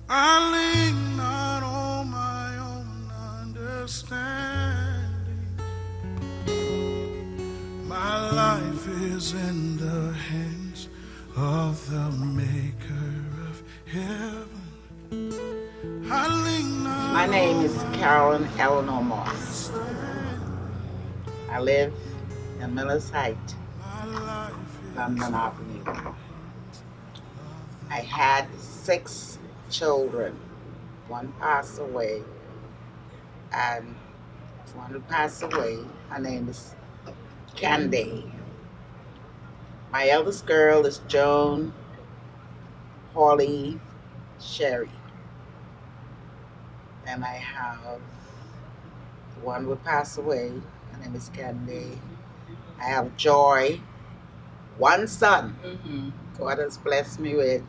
I lean not on my own understanding. My life is in the hands of the maker of heaven. I lean not. My name is Carolyn Eleanor Moss. I live in Miller's Height, London Avenue. I had 6 children. One passed away, and one who passed away, her name is Candy. My eldest girl is Joan Hawley Sherry. And I have one who passed away, her name is Candy. I have Joy, one son. God has blessed me with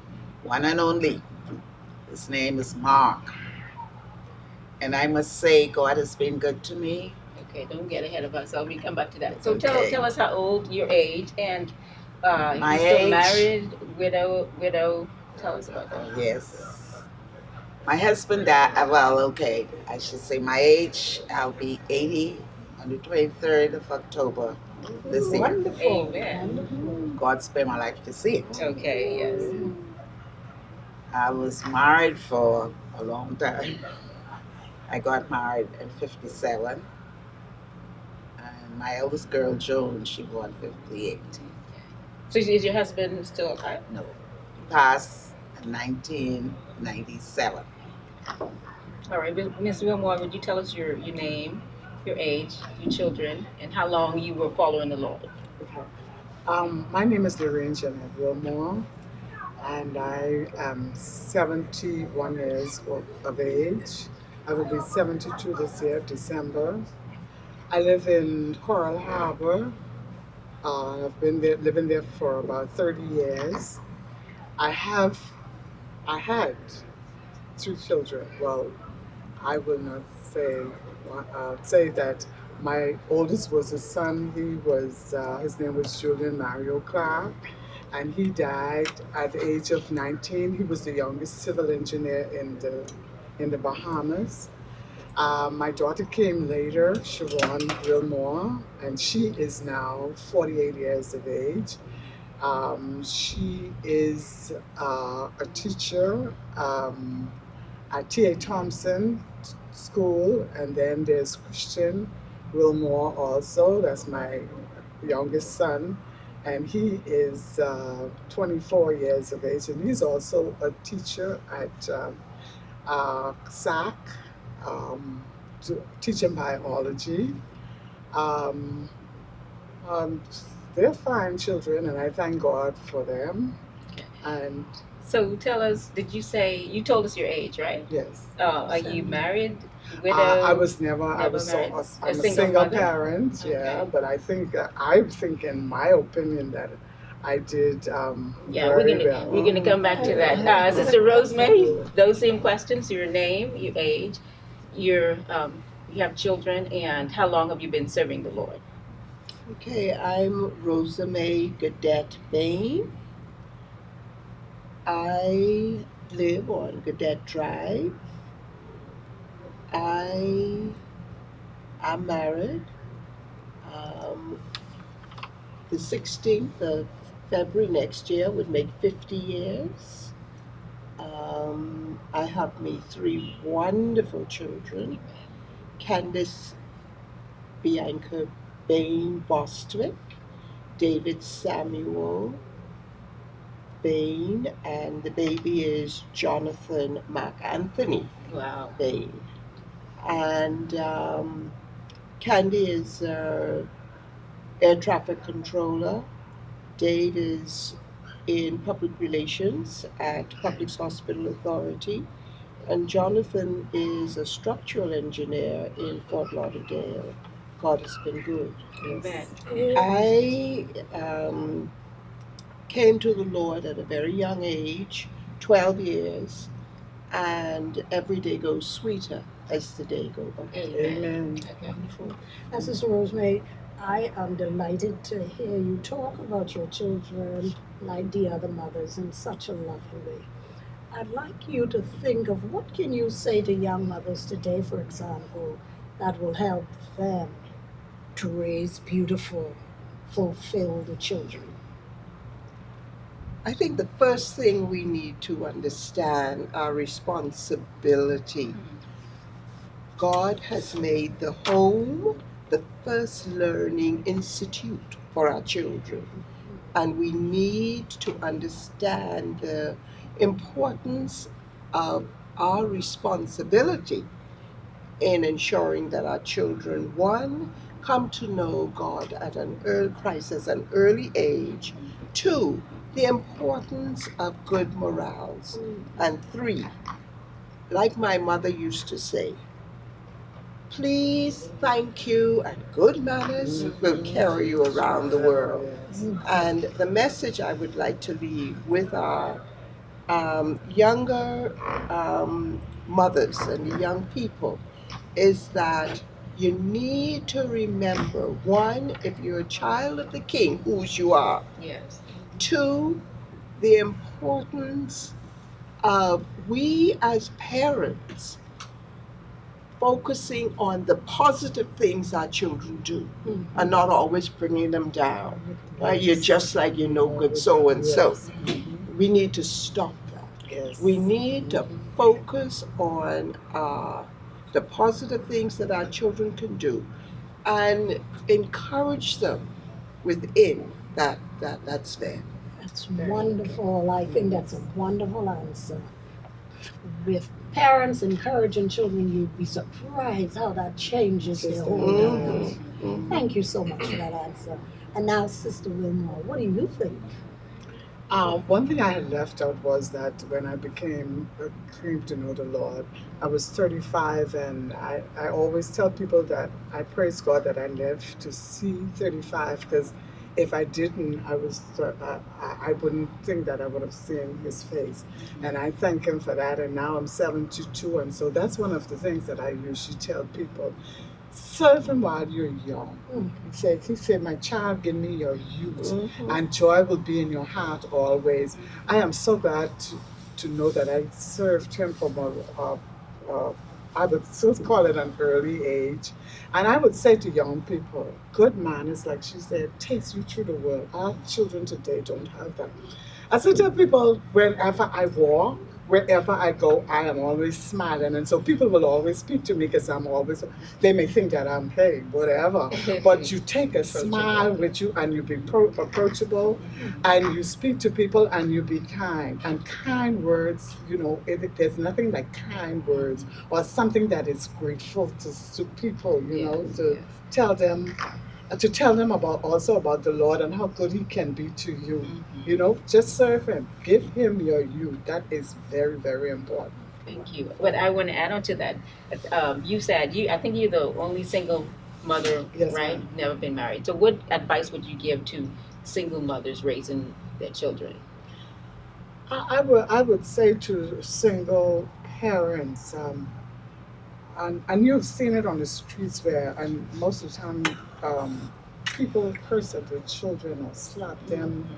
one and only. His name is Mark. And I must say, God has been good to me. Okay, don't get ahead of ourselves. We come back to that. So tell us how old, your age, and My you still age? married, widow. Tell us about that. Yes. My husband died, I should say my age, I'll be 80 on the 23rd of October this year. Wonderful. Amen. God spared my life to see it. Okay, yes. I was married for a long time. I got married in 57. And my eldest girl, Joan, she born 58. So is your husband still alive? No. He passed in 1997. All right, Ms. Wilmore, would you tell us your name, your age, your children, and how long you were following the Lord? Okay. My name is Lorraine Janet Wilmore, and I am 71 years of age. I will be 72 this year, December. I live in Coral Harbor. I've been living there for about 30 years. I had 2 children. Well, I will not say that my oldest was a son. His name was Julian Mario Clark, and he died at the age of 19. He was the youngest civil engineer in the Bahamas. My daughter came later, Siobhan Wilmore, and she is now 48 years of age. She is a teacher at T.A. Thompson School, and then there's Christian Wilmore also. That's my youngest son, and he is 24 years of age, and he's also a teacher at SAC, teaching biology. They're fine children, and I thank God for them. And so tell us, you told us your age, right? yes. Are you married, widow? I was never. I'm a single single mother? parent. Yeah, Okay. but I think in my opinion, that I did Yeah, very well. we're gonna come back to that. Sister Rosemary, those same questions: your name, your age, you have children, and how long have you been serving the Lord? Okay, I'm Rosa Mae Gadet Bain. I live on Gadet Drive. I am married. The 16th of February next year would make 50 years. I have me 3 wonderful children. Candace Bianca Bain Bostwick, David Samuel Bain, and the baby is Jonathan Mark Anthony Wow. Bain. And Candy is air traffic controller. Dave is in public relations at Public Hospital Authority. And Jonathan is a structural engineer in Fort Lauderdale. God has been good. Amen. I came to the Lord at a very young age, 12 years, and every day goes sweeter as the day goes by. Amen. Wonderful. Now, Sister Rosemary, I am delighted to hear you talk about your children like the other mothers in such a lovely way. I'd like you to think of what can you say to young mothers today, for example, that will help them to raise beautiful, fulfilled children. I think the first thing we need to understand our responsibility. God has made the home the first learning institute for our children. And we need to understand the importance of our responsibility in ensuring that our children, one, come to know God at Christ at an early age, two, the importance of good morals, and three, like my mother used to say, please, thank you, and good manners will carry you around the world. And the message I would like to leave with our younger mothers and young people is that you need to remember, one, if you're a child of the King, whose you are. Yes. Two, the importance of we as parents focusing on the positive things our children do and not always bringing them down. Right? You're just like you're no good so and so. We need to stop that. Yes. We need to focus on the positive things that our children can do and encourage them within that's there. That's wonderful. I think that's a wonderful answer. With parents encouraging children, you'd be surprised how that changes their whole lives. Thank you so much for that answer. And now, Sister Wilmore, what do you think? One thing I had left out was that when I came to know the Lord, I was 35, and I always tell people that I praise God that I lived to see 35, because if I didn't, I wouldn't think that I would have seen His face. And I thank Him for that, and now I'm 72, and so that's one of the things that I usually tell people. Serve Him while you're young. He said, my child, give me your youth, and joy will be in your heart always. I am so glad to know that I served Him from I would still call it an early age. And I would say to young people, good manners, like she said, takes you through the world. Our children today don't have that. I say to people, wherever I walk, wherever I go, I am always smiling. And so people will always speak to me because they may think that I'm, hey, whatever. But you take a smile with you and you be approachable and you speak to people and you be kind. And kind words, there's nothing like kind words or something that is grateful to people, to tell them about the Lord and how good He can be to you. Just serve Him. Give Him your youth. That is very, very important. Thank you. But I want to add on to that. You said I think you're the only single mother, Yes, right? ma'am. Never been married. So what advice would you give to single mothers raising their children? I would say to single parents, and you've seen it on the streets and most of the time, people curse at their children or slap them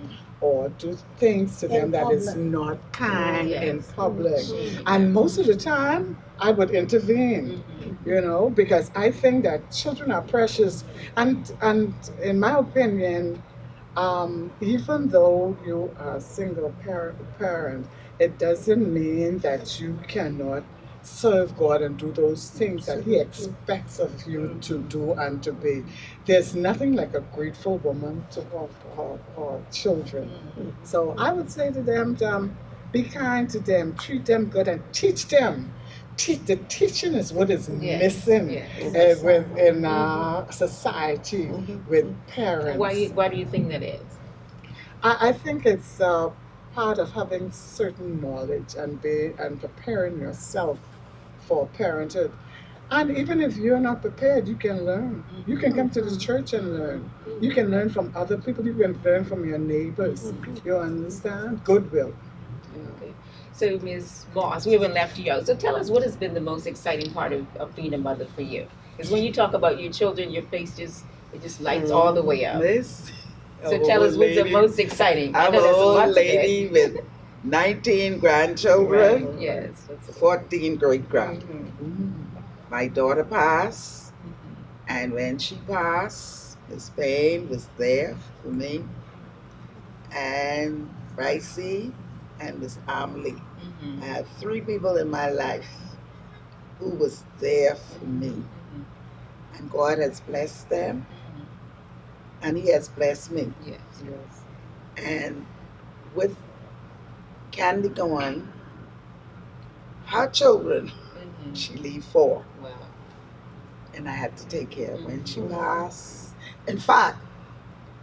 or do things to them that is not kind in public. And most of the time, I would intervene, because I think that children are precious. And in my opinion, even though you are a single parent, it doesn't mean that you cannot serve God and do those things that He expects of you to do and to be. There's nothing like a grateful woman to her children. So I would say to them, be kind to them, treat them good, and teach them. The teaching is what is missing within society with parents. Why do you think that is? I think it's part of having certain knowledge and preparing yourself for parenthood. And even if you're not prepared, you can learn. You can come to the church and learn. You can learn from other people. You can learn from your neighbors. You understand? Goodwill. Okay. So Ms. Moss, we haven't left you out. So tell us, what has been the most exciting part of being a mother for you? Because when you talk about your children, your face just lights all the way up. So tell us what's the most exciting. I'm an old lady with 19 grandchildren, Right. Yes. That's 14 great grand. Mhm. My daughter passed, and when she passed, Miss Payne was there for me, and Ricey, and Miss Amelie. I had 3 people in my life who was there for me, and God has blessed them, and He has blessed me. Yes. And with Candy gone, her children, she leave 4, Wow. and I had to take care of when she passed. In fact,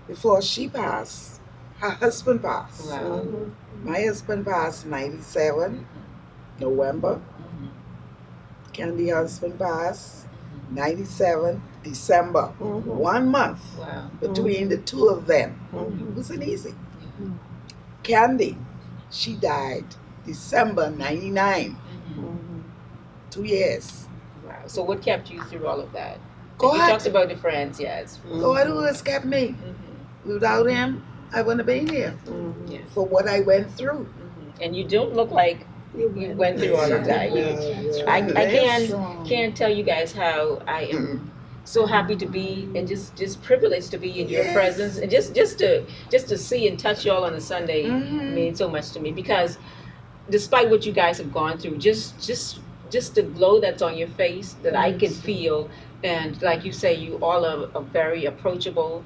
before she passed, her husband passed. Wow. My husband passed in 97, November. Candy's husband passed 97, December. 1 month Wow. between the 2 of them. It wasn't easy. Candy, she died December 99, 2 years. Wow. So what kept you through all of that? You God, talked about the friends, yes. God who has kept me. Without Him, I wouldn't have been here Yeah. for what I went through. And you don't look like you went through all of that. I can't tell you guys how I am so happy to be and just privileged to be in your Yes. presence, and just to see and touch y'all on a Sunday means so much to me, because despite what you guys have gone through, just the glow that's on your face that I can feel, and like you say, you all are very approachable.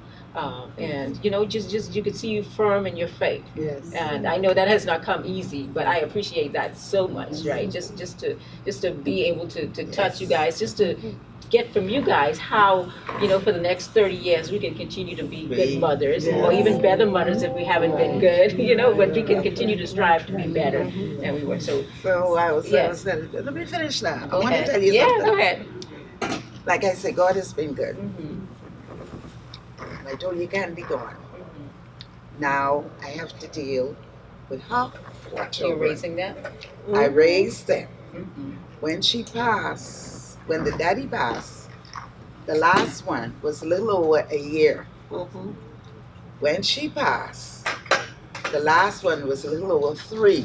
And just you can see you firm in your faith. Yes. And I know that has not come easy, but I appreciate that so much, right? Just to be able to touch you guys, just to get from you guys how, for the next 30 years we can continue to be good mothers, or even better mothers if we haven't been good, but we can continue to strive to be better than we were. So I was Yes. let me finish now. go I want ahead. to tell you Yeah, something. go ahead. Like I said, God has been good. And I told you Candy gone. Now I have to deal with her 4 You're children. raising them. I raised them. When she passed, when the daddy passed, the last one was a little over a year. When she passed, the last one was a little over 3.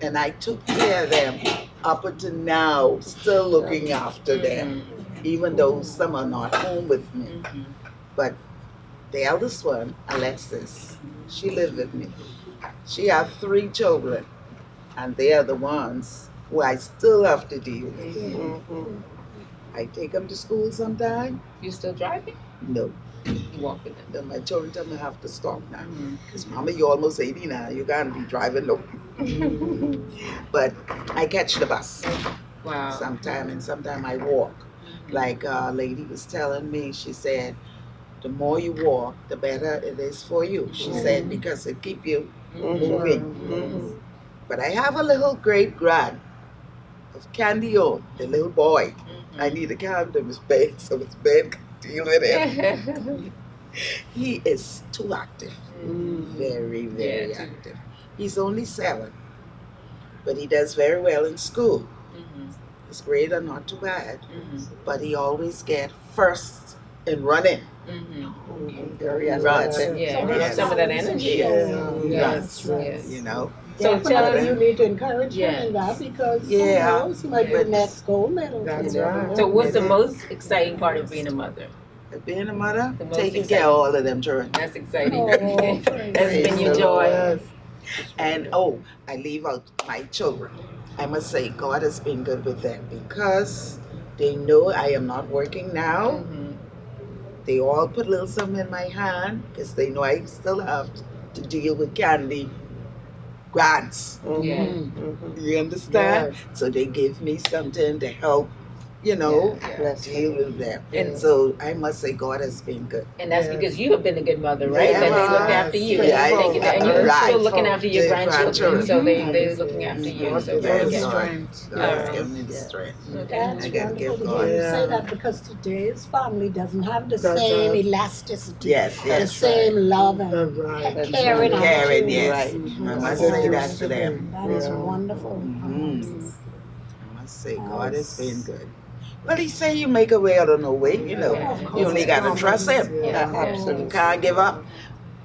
And I took care of them up until now, still looking after them, even though some are not home with me. But the eldest one, Alexis, she lived with me. She had 3 children, and they are the ones who I still have to deal with. I take them to school sometime. You still driving? No, You walk with them. then my children tell me I have to stop now. Because Mama, you're almost 80 now. You can't be driving no. But I catch the bus Wow. sometime, and sometime I walk. Like a lady was telling me, she said, the more you walk, the better it is for you. She said, because it keep you moving. But I have a little great grand of Candy on, the little boy. I need to calm him his bed so his bed can deal with him. He is too active. Very, very active. He's only 7, but he does very well in school. His grades are not too bad, but he always get first in running. Very active. Yeah, you have some of that energy. Yes. Yes. So So tell us. you need to encourage him in that, because who knows, he might be next gold medal. That's You never right. know. So what's the most exciting part of being a mother? Being a mother, The most taking exciting. care of all of them children. That's exciting. Oh, That's praise been the your Lord. joy. And I leave out my children. I must say, God has been good with them because they know I am not working now. They all put a little something in my hand because they know I still have to deal with Candy grants. Yeah. You understand? So they give me something to help, deal with them. And- So I must say, God has been good. And that's because you have been a good mother, right? Yeah, That they looked right. after you. Yeah, And you're right. still looking after your The grandchildren. So grandchildren. they're looking after you. So Yes, very Lord. good. Strength. God has Alright. given me the strength. That's I gotta wonderful give to God. hear you say that, because today's family doesn't have the That's same right. elasticity, Yes, the yes. same love and That's right. caring Karen, attitude. yes. I must say that to them. That is wonderful. I must say, God has been good. Well, he say you make a way out of no way, Of You course. only got to trust him. Yeah, You can't give up.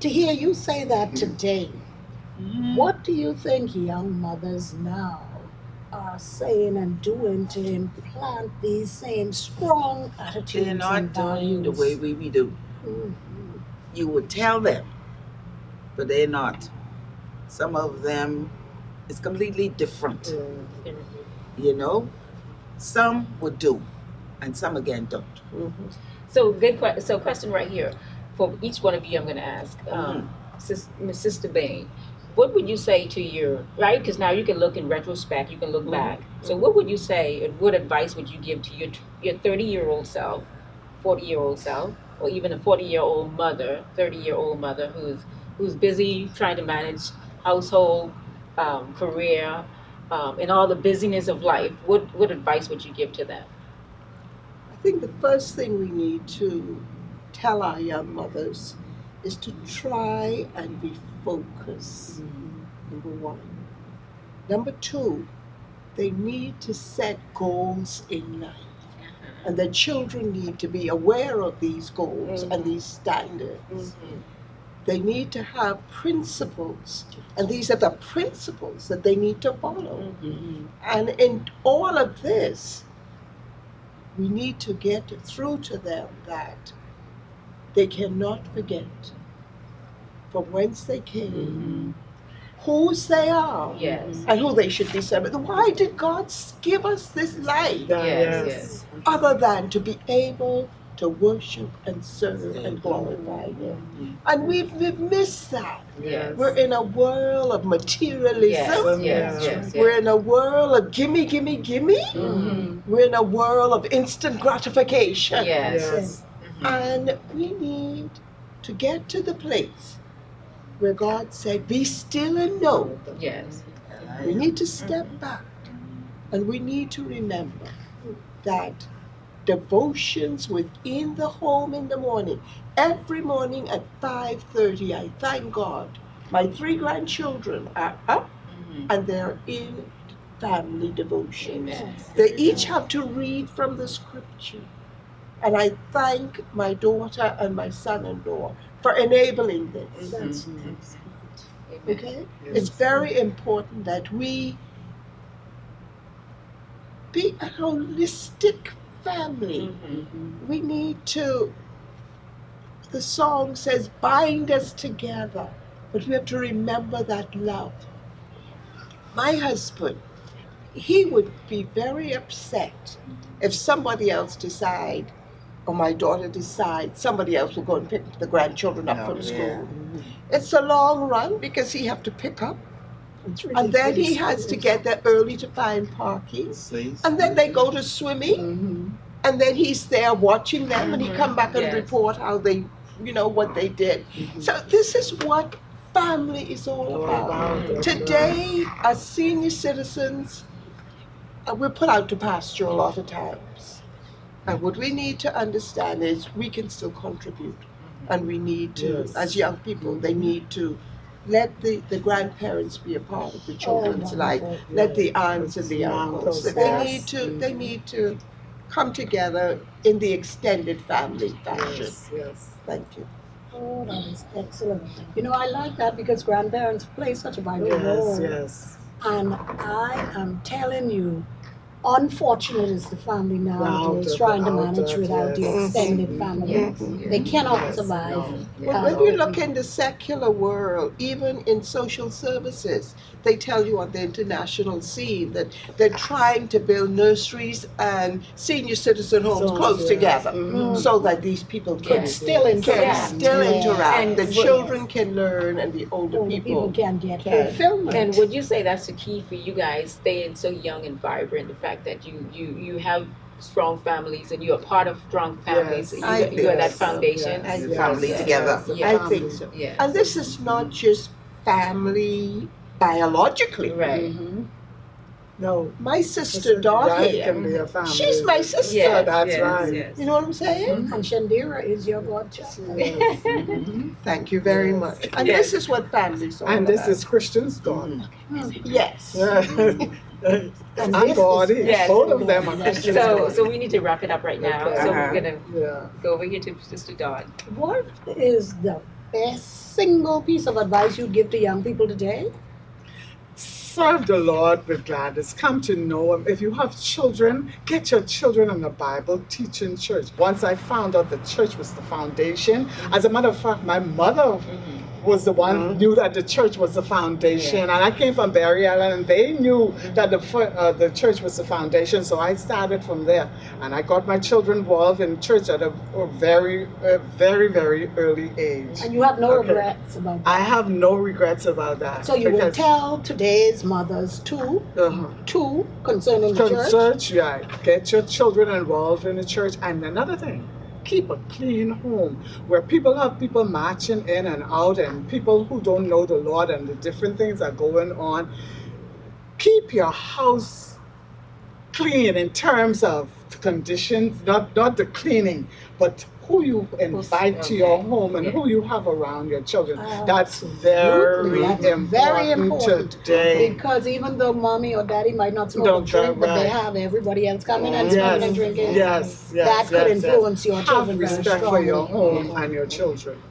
To hear you say that today, What do you think young mothers now are saying and doing to implant these same strong attitudes They're not and doing the values? way we do. Mhm. You would tell them, but they're not. Some of them is completely different. You know, some would do, and some again don't. So so question right here for each one of you. I'm going to ask, Miss Sister Bain, what would you say to your right? Because now you can look in retrospect, you can look back. So what would you say? And what advice would you give to your 30-year-old self, 40-year-old self, or even a 40-year-old mother, 30-year-old mother who's busy trying to manage household, career, and all the busyness of life? What advice would you give to them? I think the first thing we need to tell our young mothers is to try and be focused, number one. Number two, they need to set goals in life. And their children need to be aware of these goals and these standards. They need to have principles, and these are the principles that they need to follow. And in all of this, we need to get through to them that they cannot forget from whence they came, whose they are, Yes. and who they should be serving. Why did God give us this life Yes. other than to be able to worship and serve and glorify Him? And we've missed that. Yes. We're in a world of materialism. Yes. We're in a world of gimme, gimme, gimme. We're in a world of instant gratification. Yes. And we need to get to the place where God said, be still and know. Yes. We need to step back, and we need to remember that devotions within the home in the morning, every morning at 5:30, I thank God, my 3 grandchildren are up and they're in family devotions. Amen. They each have to read from the scripture. And I thank my daughter and my son-in-law for enabling this. That's Amen. Okay? It's very important that we be a holistic family. We need to, the song says, bind us together, but we have to remember that love. My husband, he would be very upset if somebody else decide, or my daughter decides, somebody else will go and pick the grandchildren up from school. It's a long run because he have to pick up, and then he has to get there early to find parking, and then they go to swimming, and then he's there watching them, and he come back and report how they, what they did. So this is what family is all about. Today, as senior citizens, we're put out to pasture a lot of times. And what we need to understand is we can still contribute. And we need to, as young people, they need to let the grandparents be a part of the children's life. Let the aunts and the uncles. They need to come together in the extended family fashion. Thank you. Oh, that is excellent. I like that because grandparents play such a vital role. And I am telling you, unfortunate is the family nowadays trying to manage without the extended family. They cannot survive. Well, when you look in the secular world, even in social services, they tell you on the international scene that they're trying to build nurseries and senior citizen homes close together so that these people can still interact. And the children can learn and the older people can get fulfillment. And would you say that's the key for you guys staying so young and vibrant? The fact that you have strong families and you're part of strong families. You are that foundation. Family together. I think so. Yes. And this is not just family biologically. Right. No. My sister Dottie, she's my sister. Yes, That's yes, right. yes. You know what I'm saying? And Shandira is your godchild. Thank you very much. And this is what family's all And about. this is Christian's daughter. Yes. And Gordy, Yes. both of them are Christian's daughter. So we need to wrap it up right now. Okay. So we're gonna Yeah. go over here to Sister Dawn. What is the best single piece of advice you'd give to young people today? Serve the Lord with gladness. Come to know Him. If you have children, get your children in a Bible teaching church. Once I found out the church was the foundation, as a matter of fact, my mother was the one who knew that the church was the foundation. And I came from Barry Island, and they knew that the church was the foundation. So I started from there. And I got my children involved in church at a very, very early age. And you have no regrets about that? I have no regrets about that. So you will tell today's mothers too concerning the church? Church, yeah. Get your children involved in the church. And another thing, keep a clean home where people have people marching in and out and people who don't know the Lord and the different things that are going on. Keep your house clean in terms of the conditions, not the cleaning, but who you invite to your home and who you have around your children. That's very important today. Because even though mommy or daddy might not smoke or drink, but they have everybody else coming and smoking and drinking. That could influence your children. Have respect for your home and your children.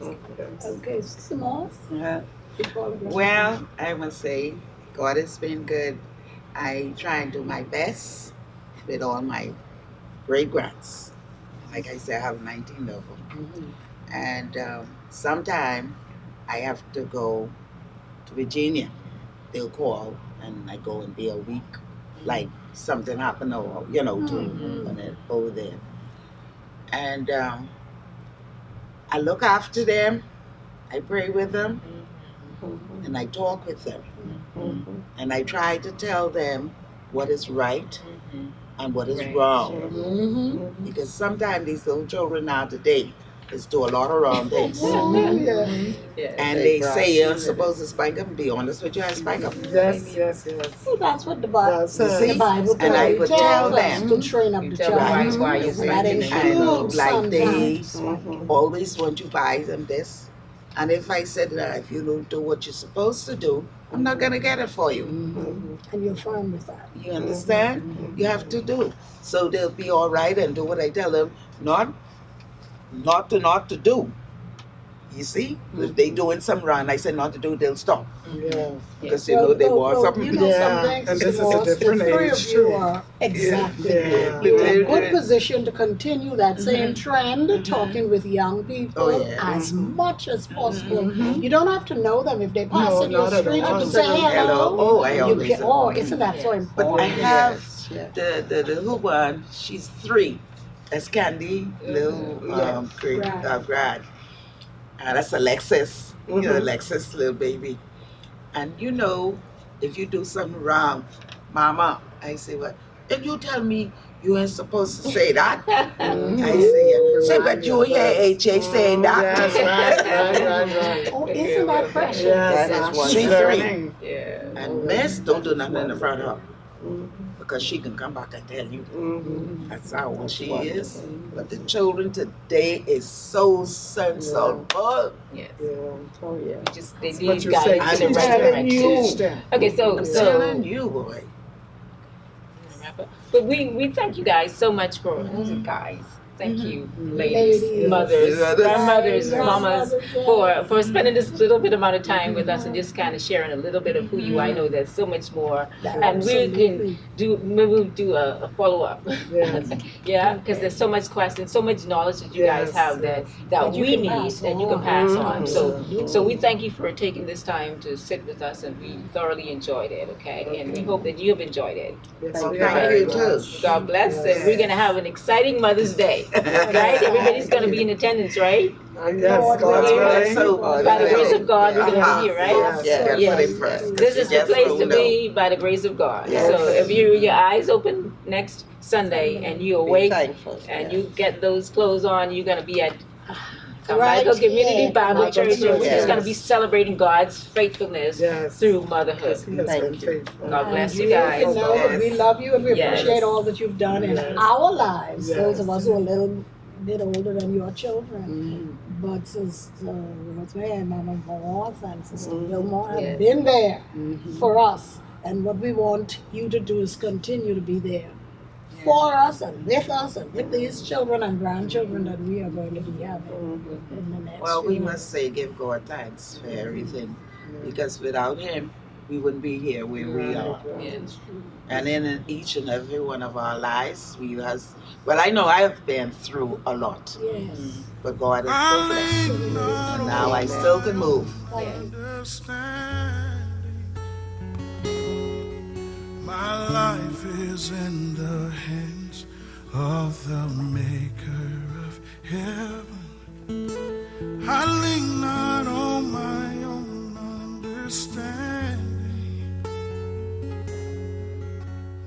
Okay, Sister Moss? Well, I must say, God has been good. I try and do my best with all my great-grands. Like I said, I have 19 of them. And sometime I have to go to Virginia. They'll call and I go and be a week, like something happened or, to when they over there. And I look after them, I pray with them, and I talk with them. And I try to tell them what is right and what is wrong. Because sometimes these little children now today is do a lot of wrong things. And they say you're supposed to spike up and be honest with you and spike up. Yes. Well, that's what the Bible says. See? The Bible And I would tell them to train up the child. why you And that includes like they sometimes. always want you to buy them this. And if I said that if you don't do what you're supposed to do, I'm not going to get it for you. And you're firm with that. You understand? You have to do. So they'll be all right and do what I tell them, not to do. You see? If they doing something wrong, I say not to do, they'll stop. Because they want something. Some things, And this is a different the three age of you too. are exactly. Yeah. You're in a good position to continue that same trend, talking with young people as much as possible. You don't have to know them if they pass in your street to say hello. Oh, I always Isn't that so important? But I have the little one, she's 3. That's Candy, little grad. And that's Alexis, Alexis, little baby. And if you do something wrong, Mama, I say, what? And you tell me you ain't supposed to say that. I say, but you your age ain't saying that. Yes, right. Oh, isn't that precious? Yes, That is she's learning. And Miss, don't do nothing in front of her. Because she can come back and tell you. That's how old she is. But the children today is so sensible. Yes. Oh, yeah. They What need you guidance say, in the teach right them. direction. Teach them. Okay, so I'm telling you, boy. but we thank you guys so much for guys. Thank you, ladies, mothers, grandmothers, mamas, for spending this little bit amount of time with us and just kind of sharing a little bit of who you are. I know there's so much more, and maybe we'll do a follow up. Yeah, because there's so much questions, so much knowledge that you guys have that we need that you can pass on. So we thank you for taking this time to sit with us, and we thoroughly enjoyed it. Okay, and we hope that you have enjoyed it. Thank you too. God bless, and we're gonna have an exciting Mother's Day. Right? Everybody's going to be in attendance, right? Yes, God's willing. So, by the grace of God, we're going to be here, right? Yes. This is the place to be by the grace of God. So, if your eyes open next Sunday and you're awake and you get those clothes on, you're going to be at Carmichael Community Bible Church, and we're just going to be celebrating God's faithfulness through motherhood. Thank you. God bless you guys. We love you and we appreciate all that you've done in our lives. Those of us who are a little bit older than your children. But Sister Rosemary, Mama Moss, and Sister Gilmore have been there for us. And what we want you to do is continue to be there for us and with these children and grandchildren that we are going to be having in the next Well, few we years. must say give God thanks for everything, because without Him, we wouldn't be here where we are. Yes. And in each and every one of our lives, I know I have been through a lot, Yes. but God has still blessed me. not And now I still can move. understanding. My life is in the hands of the maker of heaven. I lean not on my own understanding.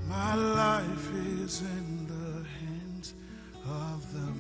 My life is in the hands of the